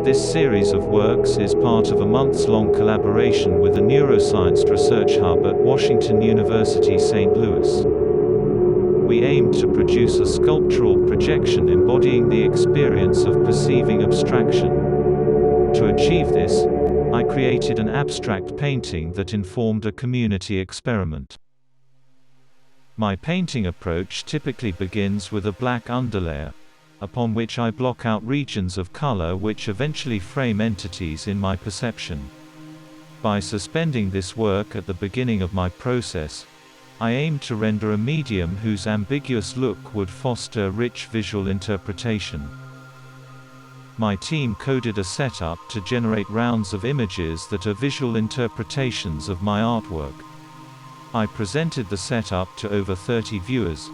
This series of works is part of a months-long collaboration with the Neuroscience Research Hub at Washington University St. Louis. We aimed to produce a sculptural projection embodying the experience of perceiving abstraction. To achieve this, I created an abstract painting that informed a community experiment. My painting approach typically begins with a black underlayer, upon which I block out regions of color which eventually frame entities in my perception. By suspending this work at the beginning of my process, I aimed to render a medium whose ambiguous look would foster rich visual interpretation. My team coded a setup to generate rounds of images that are visual interpretations of my artwork. I presented the setup to over 30 viewers,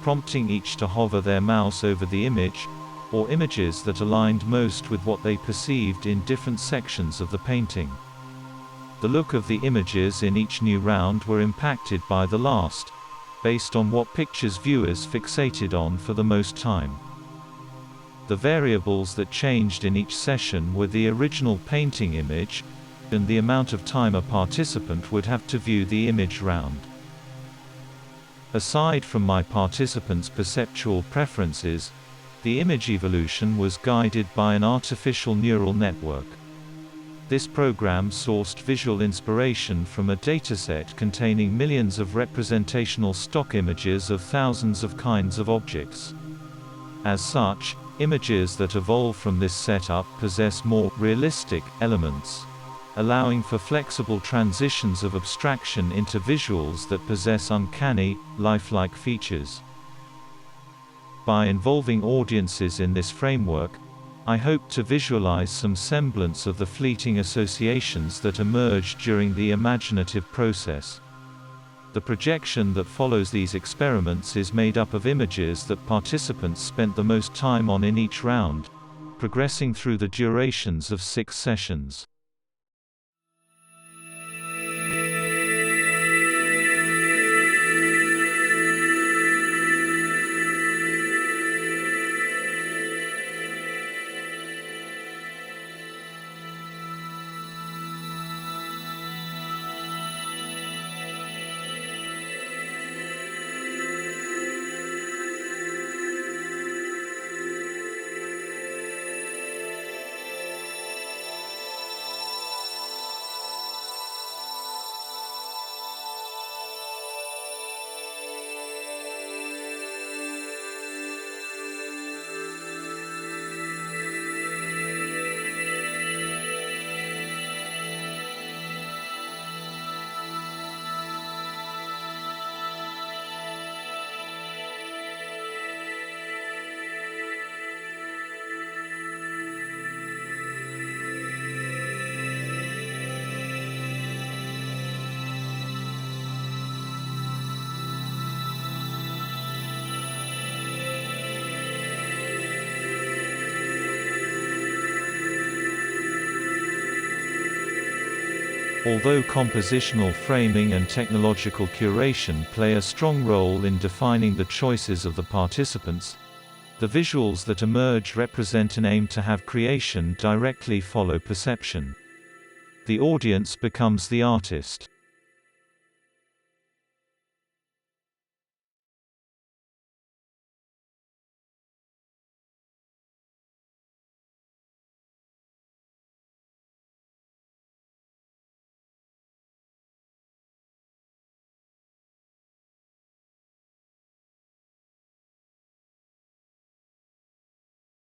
prompting each to hover their mouse over the image, or images that aligned most with what they perceived in different sections of the painting. The look of the images in each new round were impacted by the last, based on what pictures viewers fixated on for the most time. The variables that changed in each session were the original painting image, and the amount of time a participant would have to view the image round. Aside from my participants' perceptual preferences, the image evolution was guided by an artificial neural network. This program sourced visual inspiration from a dataset containing millions of representational stock images of thousands of kinds of objects. As such, images that evolve from this setup possess more realistic elements, allowing for flexible transitions of abstraction into visuals that possess uncanny, lifelike features. By involving audiences in this framework, I hope to visualize some semblance of the fleeting associations that emerge during the imaginative process. The projection that follows these experiments is made up of images that participants spent the most time on in each round, progressing through the durations of 6 sessions. Although compositional framing and technological curation play a strong role in defining the choices of the participants, the visuals that emerge represent an aim to have creation directly follow perception. The audience becomes the artist.